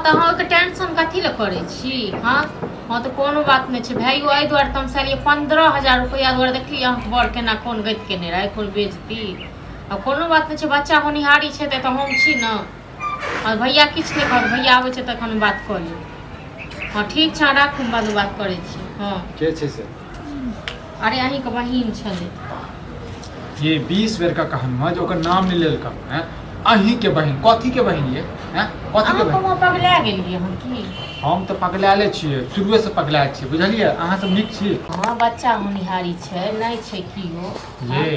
तो अहाँके टेंशन कथी लए करै छी हाँ हाँ तो कोनो बात नहीं है भाई एहि दुआरे तमसालिए 15,000 रुपया दुआरे देखली अहाँ बड़ केना कोन गति केने रहे कोन बेजती आ कोनो बात नहीं है बच्चा होनिहारी छै तऽ हम छी न और भैया किछु नहीं कहत भैया आबै छै तखन बात कऽ ली हाँ ठीक छै राखू बाद बात करै छी हाँ के छै से अरे अहीं के बहिन छलै ये 20 बेर का कहन जो ओकर नाम नहीं लेलक हैं अहीं के बहिन कथी के बहिन ये हैं कथी के बहिन पगला गेलियै हम की हम तो पगलाले छियै शुरुए से पगलायल छियै बुझलियै अहाँ सब नीक छी हाँ बच्चा होनिहारी छै नहीं छै की हो ये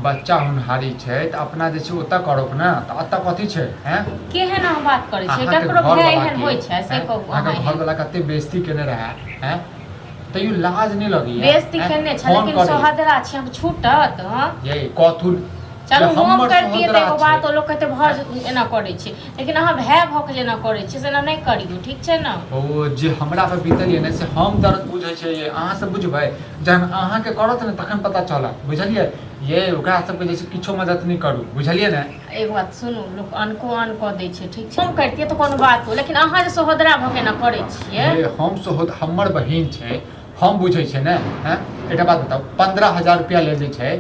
बच्चा होनहारी छै तऽ अपना जे छै ओतऽ करब ने तऽ एतऽ कथी छै हैं केहन अहाँ बात करै छियै ककरो भाय एहन होइ छै से कहू अहाँ के घर वाला कते बेइज्जती केने रहा हैं तैयो लाज नहीं लगैया बेइज्जती केने छै लेकिन सोहदरा छै हम छूटत हां ये कथु चलो हम कर दिए त एगो बात ओ लोग कहते भज एना करै छी लेकिन अहाँ भाय भक जेना करै छी से नहीं करियो ठीक छै ना ओ जे हमरा पर बीतलिए ने से हम दर्द बुझै छै अहाँ सब बुझबै जहन अहाँ के करत ने तखन पता चलत बुझलिए ये ओकरा सब के जैसे किछो मदद नहीं करू बुझलिए ने एक बात सुनू लोग अनको अन क दै छै ठीक छै हम करतिए त कोनो बात हो लेकिन अहाँ जे सोहदरा भक एना करै छियै हम सोहद हमर बहिन छै हम बुझै छै ने हैं एटा बात बताओ 15,000 रुपया ले दै छै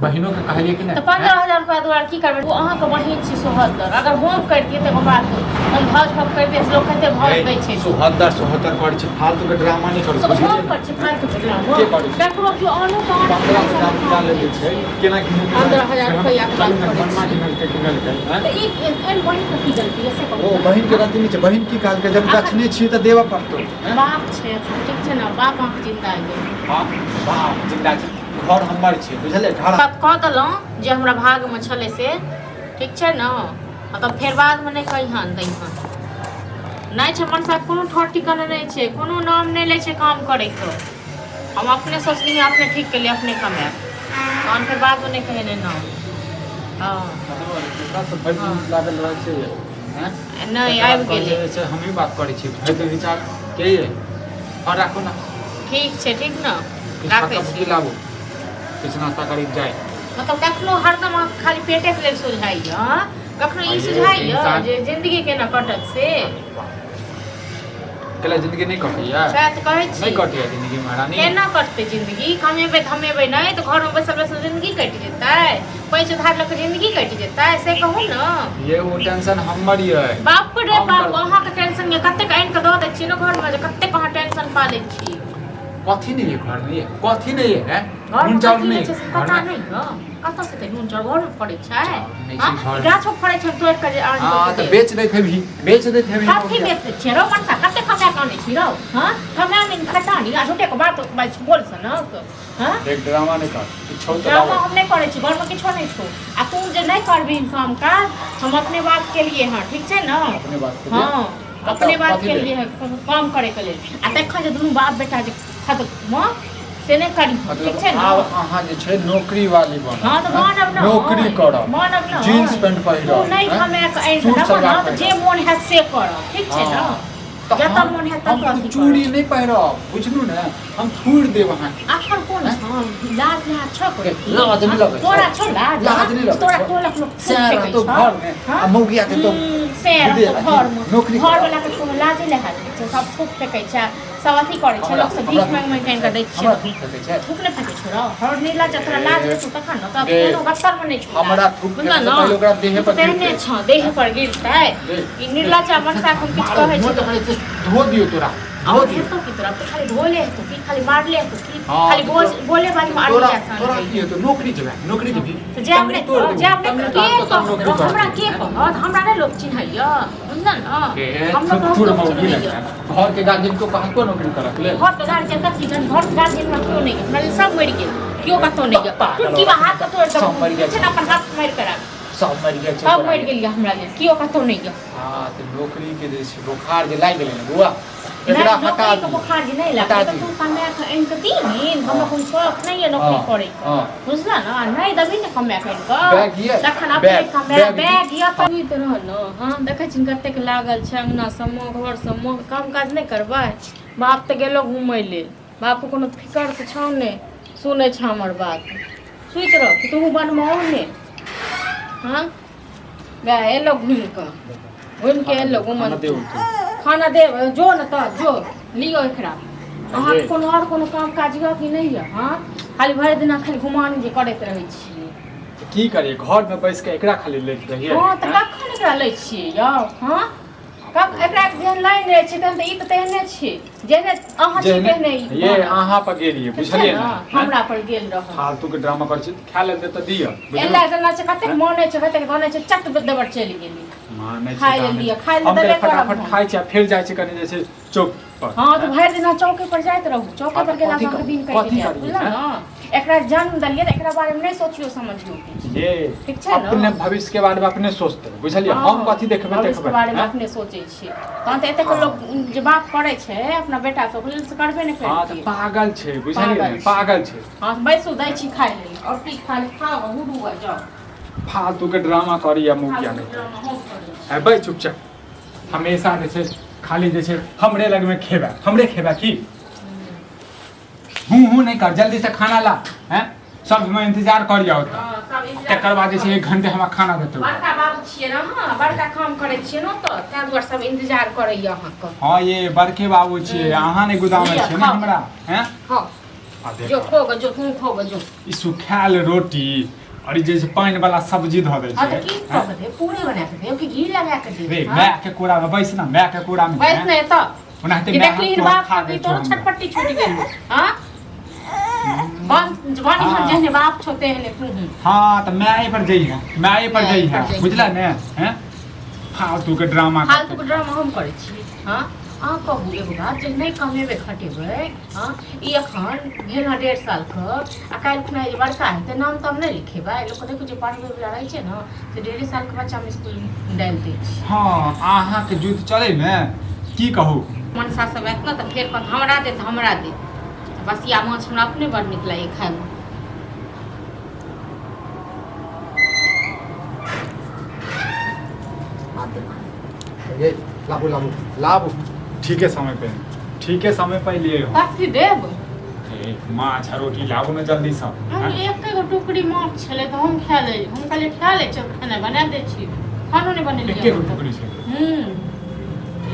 बहिनों के कहलिए कि तो 15,000 रुपया दुआर की करबे वो अहाँ के बहिन छी सोहदर अगर हम करतिए त बात हम भज भक करते लोग कहते भज दै छै सोहदर करै छै फालतू के ड्रामा नहीं करू सब हम कर छै फालतू के ड्रामा के करै छै ककरो के अनु का 15,000 रुपया ले दै छै केना कि 15,000 रुपया के बात करै मनमा के गलती है तो एक एन बहिन के की गलती है से कहू ओ बहिन के गलती नहीं छै बहिन की काल के जब दक्षिणे छी त देबा पड़तो बाप छै ठीक छै ना बाप अहाँ जिंदा है हां बाप जिंदा छै घर हमर छै बुझले घर बात कह दलौं जे हमरा भाग में छले से ठीक छै ना मतलब फेर बाद में नहीं कहिहन दैहन नहीं छै मनसा कोनो ठोर ठिकाना नहीं छै कोनो नाम नहीं ले छै काम करे के हम अपने सोचली अपने ठीक के लिए अपने कमाए और फिर बाद में नहीं कहे ना हां सब बड़ी लागल रह छै हैं नहीं आबि गेलै छै हम ही बात करै छी भैत विचार के ये और राखो ना ठीक छै ठीक ना राखै छी लाबो किछ नाश्ता करी जाए मतलब कखनो हरदम खाली पेटे के लेल सुझाइया कखनो ई सुझाइया जे जिंदगी केना कटत से केला जिंदगी नहीं कटिया शायद कहै छी नहीं कटिया जिंदगी महारानी केना कटते जिंदगी कमेबै धमेबै नहीं तो घर में बैसल बैसल जिंदगी कटि जेतै पैसे उधार लऽ के जिंदगी कटि जेतै से कहू ना ये वो टेंशन हमर ये बाप रे बाप अहाँ के टेंशन ये कते आइन के द दै छी न घर में जे कते अहाँ टेंशन पा लै छी कथी नहीं है घर में कथी नहीं है नून चाउर नहीं पता नहीं न कत से ते नून चाउर घर में पड़ै छै हां गाछो फड़ै छै तोड़ के जे आन हां त बेच दैत हेबी कथी बेच दै छै रो मनसा कते कमाय काने छी रो हां कमाय नहीं खटा नहीं आ झूठे के बात बोल सनक हां एक ड्रामा नहीं कर छौ तो ड्रामा हम नहीं करै छी घर में किछो नहीं छौ आ तू जे नहीं करबी काम काज हम अपने बात के लिए हां ठीक छै ना अपने बात के हां अपने बात के लिए काम करे के लिए आ तखन जे दुनू बाप बेटा जे खत म से नहीं करी ठीक छै ना आब अहाँ जे छै नौकरी वाली बन हां तो मानब ना नौकरी करब मानब ना जींस पैंट पहिरब तू नहीं हमें ऐन ना जे मन है से करब ठीक छै ना जता मन है तता चूड़ी नहीं पहिरब बुझलू ने हम थूड़ देब अहाँ आखर कोन लाज ना छ करे लाज नहीं लगे तोरा छ लाज नहीं लगे तोरा टोलक लोग सर तो घर में आ मौगिया के तो सर तो घर में नौकरी घर वाला के कोनो लाज ले हाल छै सब थूक फेकै छै सब अथी करे छै लोग सब भीख मांग मांग के दै छै हमरा थूक फेकै छै थूक नहीं फेकै छोरा हर नहीं लाज तोरा लाज ले तू तखन न त कोनो गत्तर में नहीं छोरा हमरा थूक फेकै से पहिले ओकरा देह पर तेहने छ देह पर गिरतै ई निर्लज्जा मनसा हम किछ कहै छै धो दियो तोरा धो दियो तो की तोरा खाली धोले तो की खाली मारले तो की खाली बोले बारी मार लिया सन तोरा की तो नौकरी जेबे नौकरी जेबी तो जे अपने के हमरा के कहत हमरा ने लोग चिन्हैया बुझल न हम लोग घर के गार्जियन को कहां को नौकरी करत ले घर के गार्जियन का चीजन घर गार्जियन में क्यों नहीं हमरा सब मर गेल क्यों कतो नहीं गया तू की हाथ तो सब मर गया छै ना अपन हाथ मार करा सब मर गया सब मर गेल हमरा ले क्यों कतो नहीं गया हां तो नौकरी के जे बुखार जे लाग गेलै न बुआ एकरा हटा दे बुखार जी नहीं लगा तो तू कमाया का इन कती नहीं हम कोई शौक नहीं है नौकरी करे बुझला ना नहीं दबी ने कमाया कर का बैग ये तखन अपने कमाया बैग ये कभी तो न हां देखै छिन कते के लागल छै अंगना समो घर समो काम काज नहीं करबै बाप त गेलो घुमै ले बाप को कोनो फिकर त छौ ने सुनै छ हमर बात सुइत रह कि तू बनमौ ने हां गा एलो घुम क घुमि के एलो घुमन खाना देऊ तू। खाना देब जो न तऽ जो लियो एकरा अहाँ कोनो और कोनो काम काज यऽ कि नहीं यऽ हाँ खाली भरि दिना खाली घुमानी जे करैत रहै छियै की करिए घर में बैस के एकरा खाली लेट रहिए हाँ तऽ कखन एकरा लै छियै यौ हाँ कब एकरा जेहन लाइन रहै छै तहन तऽ ई तऽ तेहने छियै जेहने अहाँ छियै तेहने ई ये अहाँ पर गेलिए बुझलिए ना हमरा पर गेल रहल फालतू के ड्रामा कर छी खा ले दे त दिय एला जना छै कतेक मोने छै कतेक गने छै चट देबर चलि गेली माने छै खाइ लिया खाइ ले हम देबे फटाफट करब खाइ छै फिर जाइ छै कनी जैसे चौक पर हाँ तो भरि दिना चौके पर जाइत रहू चौके पर गेला से दिन कटि जाय बुझल न एकरा जन्म देलियै त एकरा बारे में नहीं सोचियो समझियो ये ठीक छै न अपने भविष्य के बारे में अपने सोचते बुझलिए हम कथि देखबे भविष्य के बारे में अपने सोचै छियै तहन त एतेक लोग जे बात करै छै अपना बेटा सब लेल से करबे नहीं हां करै त पागल छै बुझलिए पागल छै हां बैसू दै छी खाइ लेल और की खा ले खाओ हुडुआ जाओ फालतू के ड्रामा करिया मुंह क्या नहीं है भाई चुपचाप हमेशा जैसे खाली जैसे हमरे लग में खेबा हमरे खेबा की हूं नहीं कर जल्दी से खाना ला हैं सब में इंतजार कर जाओ तकर बाद जैसे 1 घंटे हमरा खाना देते बड़का बाबू छियै ना हां बड़का काम करै छियै न त तै दुआरे सब इंतजार करैया अहाँ के हां ये बड़के बाबू छियै अहाँ ने गोदाम में छियै ना हमरा हैं हां जो खोग जो तू खोग जो ई सुखायल रोटी और जैसे पानी वाला सब्जी धो दे हां त की खोग दे पूरी बना के दे कि घी लगा के दे रे मैं के कोड़ा में बैस ना मैं के कोड़ा में बैस नहीं तो ओनाते कि मैं देखली बाप का तो छटपट्टी छूट गेल हां जवानी हम जहने बाप छोते हैं तू हां त मैं आई पर जई है मैं आई पर जई है बुझला ने हैं फालतू के ड्रामा फालतू के ड्रामा हम करै छी हां आ कहू एगो बात जे नहीं कमेबे खटेबे हां ई एखन भेल 1.5 साल क आ काल्हि खुना जे बड़का हेतै नाम तब नहीं लिखेबै लोक देखो जे पढ़बै वाला रहै छै न से 1.5 साल के बच्चा में स्कूल डाल दै छै हां अहाँ के जुत चले में की कहू मनसा सब एतना त फेर कत हमरा दे त हमरा दे बसिया माछ हमरा अपने बड़ नीक लागै खाय में ये लाबू लाबू लाबू ठीक है समय पे लिए हो कथी देब माछ रोटी लाबू ना जल्दी सब हम एक गो टुकड़ी माछ छले त हम खा ले हम कहले खा ले चल खाना बना दे छी खानो नहीं बनेलिए एके गो टुकड़ी छै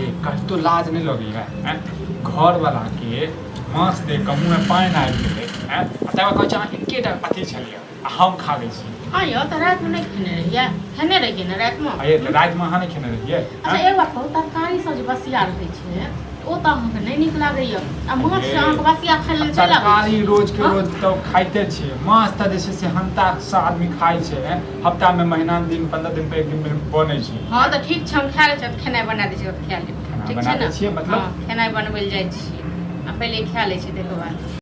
ए कत तो लाज नहीं लगी है हैं? घर वाला के माछ दे के मुंह में पानी आबि गेलै हैं तब कहै छै अहाँ एकेटा अथी छलिए आ हम खा लै छी हाँ यो तो रात में नहीं खेने रहिए खेने रहिए ना रात में आये त रात में अहाँ नहीं खेने रहिए अच्छा एक बात कहू तरकारी सब जे बसिया रहै छै ओ त अहाँके नहीं नीक लागैया आ माछ से अहाँके बसिया खाय लेल चलि आबै तरकारी रोज के रोज तो खाइते छियै माछ त जैसे से हंता से आदमी खाइ छै हैं? हफ्ता में महीना में दिन 15 दिन पे एक दिन में बनै छै हाँ तो ठीक छै हम खा लै छी खेनाइ बना दै छी खा ले ठीक बना छै दै ना छियै मतलब हाँ, खेनाइ बनबै लए जाइ छी आ पहिले खा लै छी तकर बाद